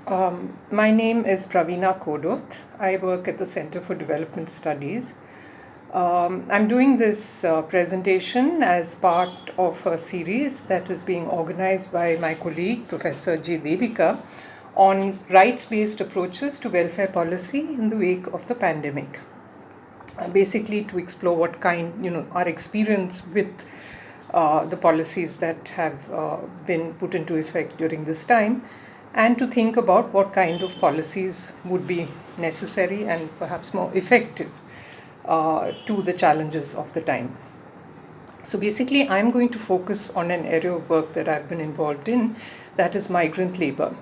My name is Praveena Kodoth. I work at the Center for Development Studies. I'm doing this presentation as part of a series that is being organized by my colleague, Professor J. Devika, on rights-based approaches to welfare policy in the wake of the pandemic. Basically to explore what our experience with the policies that have been put into effect during this time, and to think about what kind of policies would be necessary and perhaps more effective to the challenges of the time. So basically, I'm going to focus on an area of work that I've been involved in, that is migrant labor.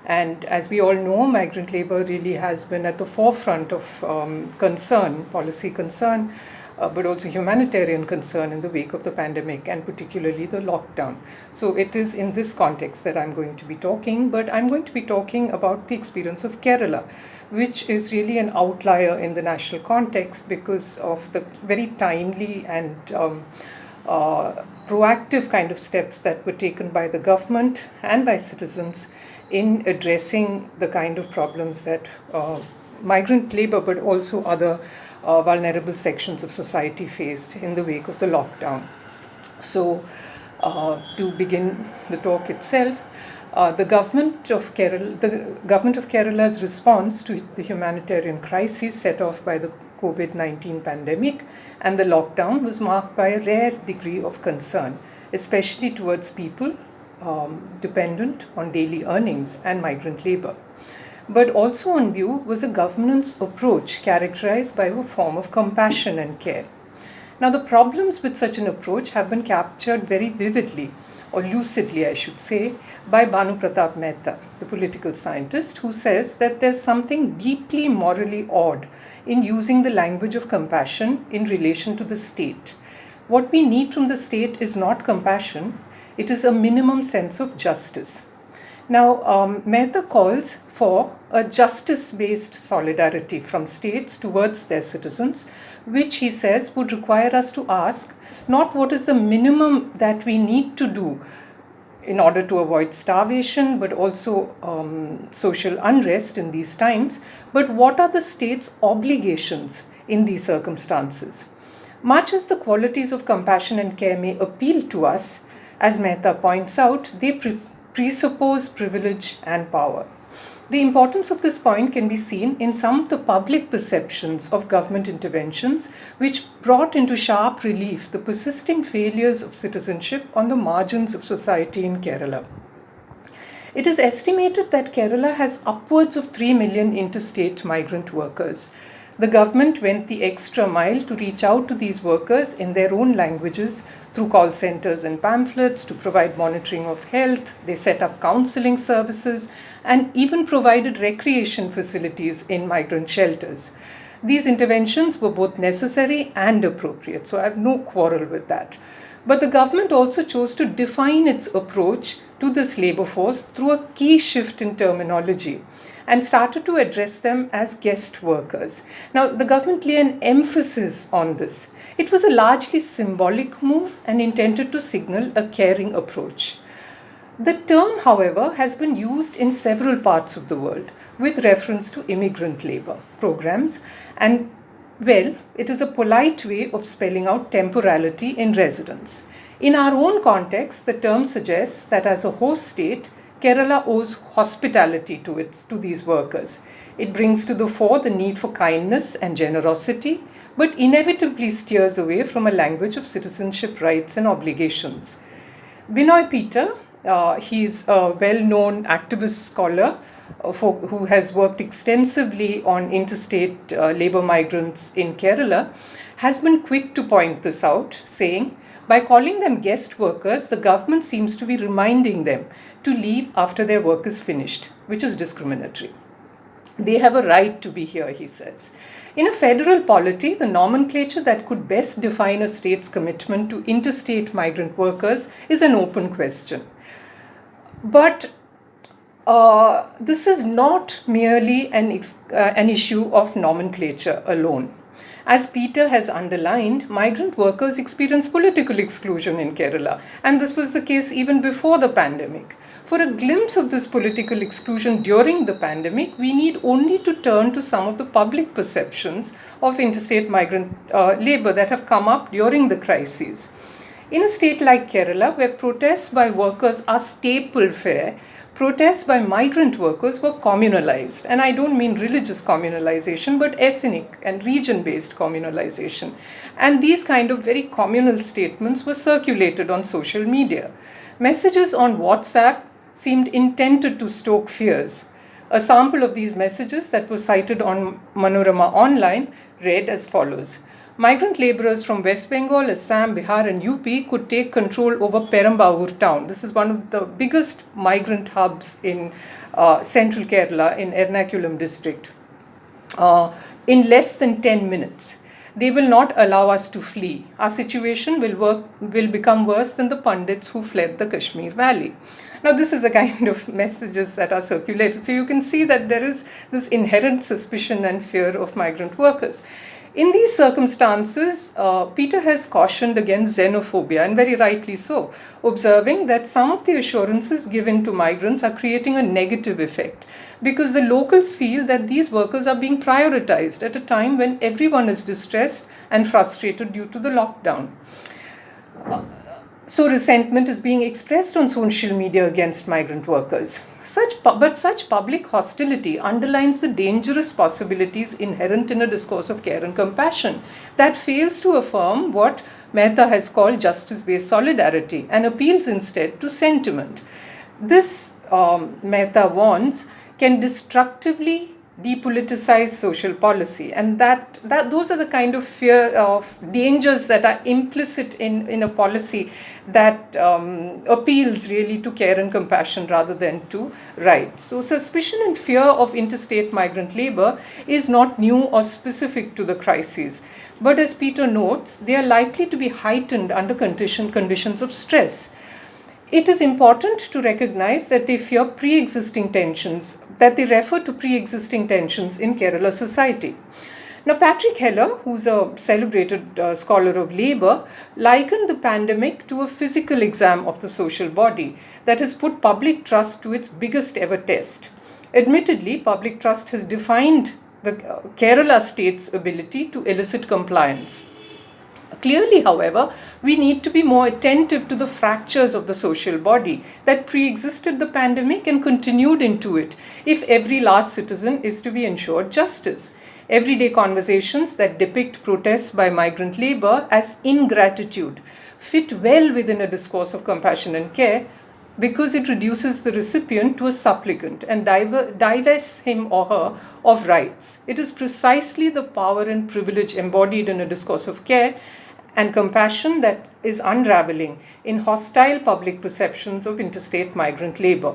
And as we all know, migrant labor really has been at the forefront of policy concern, but also humanitarian concern in the wake of the pandemic and particularly the lockdown. So it is in this context that I'm going to be talking, but I'm going to be talking about the experience of Kerala, which is really an outlier in the national context because of the very timely and proactive kind of steps that were taken by the government and by citizens in addressing the kind of problems that migrant labor, but also other vulnerable sections of society faced in the wake of the lockdown. So to begin the talk itself, the government of Kerala's response to the humanitarian crisis set off by the COVID-19 pandemic and the lockdown was marked by a rare degree of concern, especially towards people dependent on daily earnings and migrant labor. But also on view was a governance approach characterized by a form of compassion and care. Now, the problems with such an approach have been captured very vividly, or lucidly, I should say, by Bhanu Pratap Mehta, the political scientist, who says that there's something deeply morally odd in using the language of compassion in relation to the state. What we need from the state is not compassion, it is a minimum sense of justice. Now, Mehta calls for a justice-based solidarity from states towards their citizens, which he says would require us to ask not what is the minimum that we need to do in order to avoid starvation, but also social unrest in these times, but what are the state's obligations in these circumstances. Much as the qualities of compassion and care may appeal to us, as Mehta points out, they presuppose privilege and power. The importance of this point can be seen in some of the public perceptions of government interventions, which brought into sharp relief the persisting failures of citizenship on the margins of society in Kerala. It is estimated that Kerala has upwards of 3 million interstate migrant workers. The government went the extra mile to reach out to these workers in their own languages through call centers and pamphlets to provide monitoring of health. They set up counseling services and even provided recreation facilities in migrant shelters. These interventions were both necessary and appropriate, so I have no quarrel with that. But the government also chose to define its approach to this labor force through a key shift in terminology and started to address them as guest workers. Now, the government laid an emphasis on this. It was a largely symbolic move and intended to signal a caring approach. The term, however, has been used in several parts of the world with reference to immigrant labor programs, and well, it is a polite way of spelling out temporality in residence. In our own context, the term suggests that as a host state, Kerala owes hospitality to these workers. It brings to the fore the need for kindness and generosity, but inevitably steers away from a language of citizenship rights and obligations. Binoy Peter, he's a well-known activist scholar who has worked extensively on interstate labor migrants in Kerala, has been quick to point this out, saying, by calling them guest workers, the government seems to be reminding them to leave after their work is finished, which is discriminatory. They have a right to be here, he says. In a federal polity, the nomenclature that could best define a state's commitment to interstate migrant workers is an open question. But this is not merely an issue of nomenclature alone. As Peter has underlined, migrant workers experience political exclusion in Kerala, and this was the case even before the pandemic. For a glimpse of this political exclusion during the pandemic, we need only to turn to some of the public perceptions of interstate migrant labour that have come up during the crises. In a state like Kerala, where protests by workers are staple fare, protests by migrant workers were communalized. And I don't mean religious communalization, but ethnic and region-based communalization. And these kind of very communal statements were circulated on social media. Messages on WhatsApp seemed intended to stoke fears. A sample of these messages that was cited on Manorama Online read as follows. Migrant labourers from West Bengal, Assam, Bihar and UP could take control over Perambavoor town. This is one of the biggest migrant hubs in central Kerala in Ernakulam district. In less than 10 minutes. They will not allow us to flee. Our situation will become worse than the Pandits who fled the Kashmir Valley. Now, this is the kind of messages that are circulated. So you can see that there is this inherent suspicion and fear of migrant workers. In these circumstances, Peter has cautioned against xenophobia, and very rightly so, observing that some of the assurances given to migrants are creating a negative effect because the locals feel that these workers are being prioritized at a time when everyone is distressed and frustrated due to the lockdown. So resentment is being expressed on social media against migrant workers. But such public hostility underlines the dangerous possibilities inherent in a discourse of care and compassion that fails to affirm what Mehta has called justice-based solidarity and appeals instead to sentiment. This, Mehta warns, can destructively depoliticize social policy, and that those are the kind of fear of dangers that are implicit in a policy that appeals really to care and compassion rather than to rights. So suspicion and fear of interstate migrant labour is not new or specific to the crises, but as Peter notes, they are likely to be heightened under conditions of stress. It is important to recognize that they fear pre-existing tensions, that they refer to pre-existing tensions in Kerala society. Now, Patrick Heller, who's a celebrated scholar of labour, likened the pandemic to a physical exam of the social body that has put public trust to its biggest ever test. Admittedly, public trust has defined the Kerala state's ability to elicit compliance. Clearly, however, we need to be more attentive to the fractures of the social body that pre-existed the pandemic and continued into it if every last citizen is to be ensured justice. Everyday conversations that depict protests by migrant labour as ingratitude fit well within a discourse of compassion and care because it reduces the recipient to a supplicant and divests him or her of rights. It is precisely the power and privilege embodied in a discourse of care and compassion that is unraveling in hostile public perceptions of interstate migrant labour.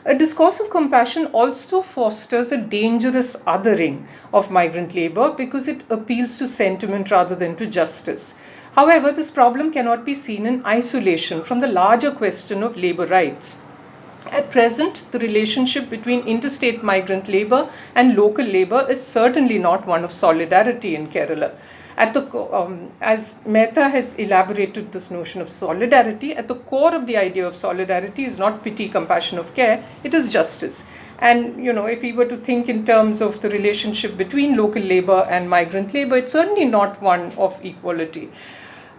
A discourse of compassion also fosters a dangerous othering of migrant labour because it appeals to sentiment rather than to justice. However, this problem cannot be seen in isolation from the larger question of labour rights. At present, the relationship between interstate migrant labour and local labour is certainly not one of solidarity in Kerala. As Mehta has elaborated this notion of solidarity, at the core of the idea of solidarity is not pity, compassion of care, it is justice. And, if we were to think in terms of the relationship between local labour and migrant labour, it's certainly not one of equality.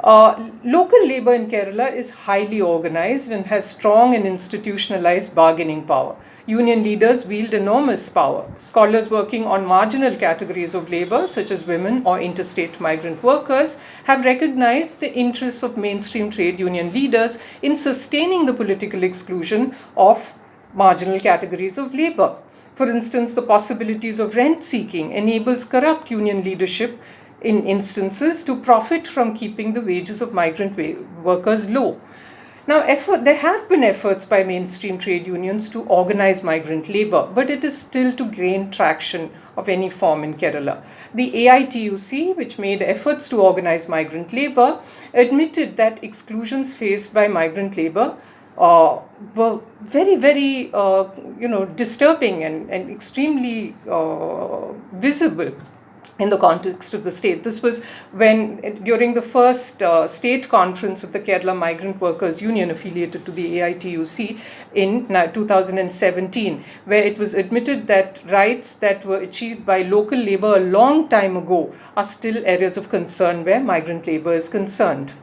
Local labour in Kerala is highly organised and has strong and institutionalised bargaining power. Union leaders wield enormous power. Scholars working on marginal categories of labour, such as women or interstate migrant workers, have recognised the interests of mainstream trade union leaders in sustaining the political exclusion of marginal categories of labour. For instance, the possibilities of rent seeking enables corrupt union leadership in instances to profit from keeping the wages of migrant workers low. Now, there have been efforts by mainstream trade unions to organize migrant labour, but it is still to gain traction of any form in Kerala. The AITUC, which made efforts to organize migrant labour, admitted that exclusions faced by migrant labour were very, very, disturbing and extremely visible. in the context of the state. This was when, during the first state conference of the Kerala Migrant Workers Union, affiliated to the AITUC, in 2017, where it was admitted that rights that were achieved by local labor a long time ago are still areas of concern where migrant labor is concerned.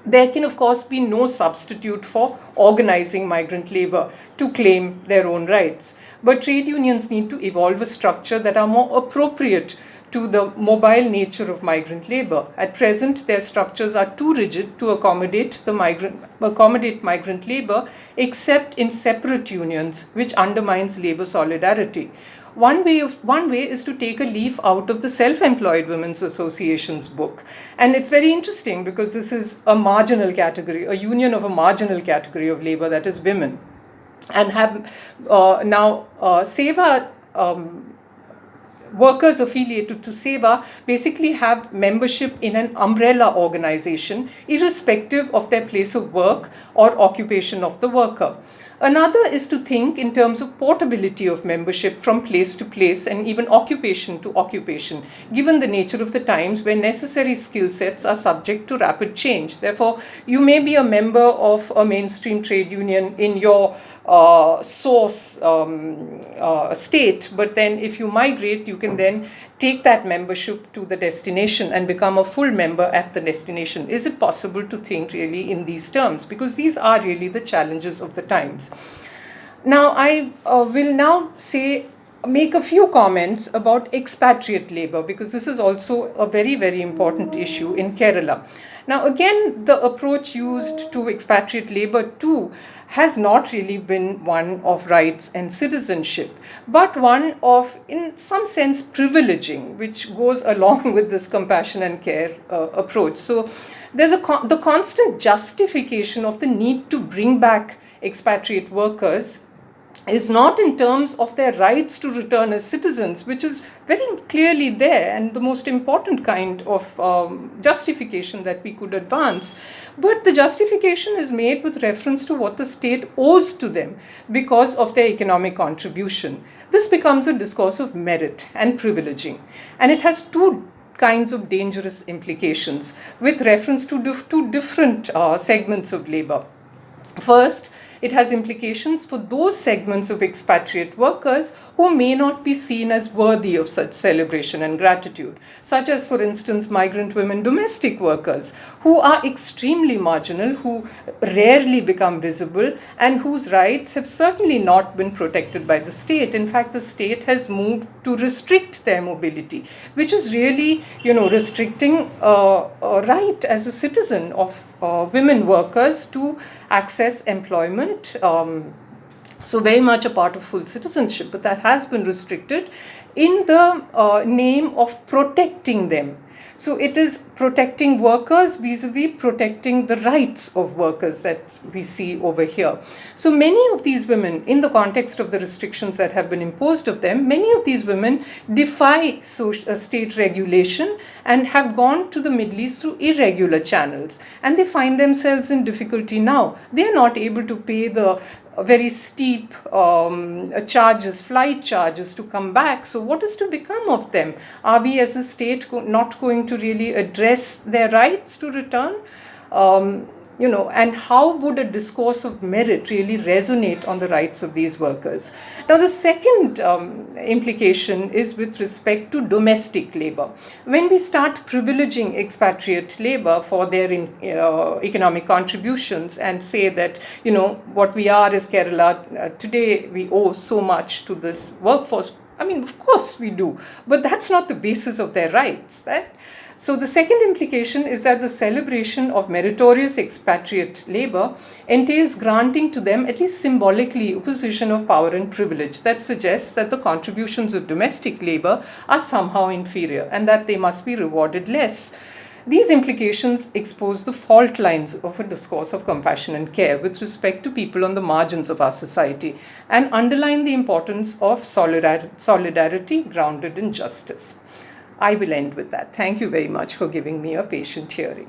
There can, of course, be no substitute for organizing migrant labor to claim their own rights. But trade unions need to evolve a structure that are more appropriate to the mobile nature of migrant labor. At present, their structures are too rigid to accommodate migrant labor, except in separate unions, which undermines labor solidarity. One way is to take a leaf out of the Self-Employed Women's Association's book. And it's very interesting because this is a marginal category, a union of a marginal category of labor, that is women. And have now SEVA, workers affiliated to SEVA basically have membership in an umbrella organization, irrespective of their place of work or occupation of the worker. Another is to think in terms of portability of membership from place to place and even occupation to occupation, given the nature of the times where necessary skill sets are subject to rapid change. Therefore, you may be a member of a mainstream trade union in your source state, but then if you migrate, you can then take that membership to the destination and become a full member at the destination. Is it possible to think really in these terms? Because these are really the challenges of the times. Now, I will now make a few comments about expatriate labor, because this is also a very, very important issue in Kerala. Now, again, the approach used to expatriate labor too has not really been one of rights and citizenship, but one of, in some sense, privileging, which goes along with this compassion and care approach. So there's the constant justification of the need to bring back expatriate workers is not in terms of their rights to return as citizens, which is very clearly there and the most important kind of justification that we could advance. But the justification is made with reference to what the state owes to them because of their economic contribution. This becomes a discourse of merit and privileging, and it has two kinds of dangerous implications with reference to two different segments of labor. First, it has implications for those segments of expatriate workers who may not be seen as worthy of such celebration and gratitude, such as, for instance, migrant women domestic workers, who are extremely marginal, who rarely become visible, and whose rights have certainly not been protected by the state. In fact, the state has moved to restrict their mobility, which is really, restricting a right as a citizen of women workers to access employment. So very much a part of full citizenship, but that has been restricted in the name of protecting them. So it is protecting workers vis-a-vis protecting the rights of workers that we see over here. So many of these women, in the context of the restrictions that have been imposed of them, many of these women defy state regulation and have gone to the Middle East through irregular channels. And they find themselves in difficulty now. They are not able to pay the very steep charges, flight charges to come back. So what is to become of them? Are we as a state not going to really address their rights to return? And how would a discourse of merit really resonate on the rights of these workers? Now, the second implication is with respect to domestic labor. When we start privileging expatriate labor for their economic contributions and say that, what we are is Kerala, today we owe so much to this workforce. I mean, of course we do, but that's not the basis of their rights, right? So the second implication is that the celebration of meritorious expatriate labor entails granting to them, at least symbolically, a position of power and privilege that suggests that the contributions of domestic labor are somehow inferior and that they must be rewarded less. These implications expose the fault lines of a discourse of compassion and care with respect to people on the margins of our society and underline the importance of solidarity grounded in justice. I will end with that. Thank you very much for giving me a patient hearing.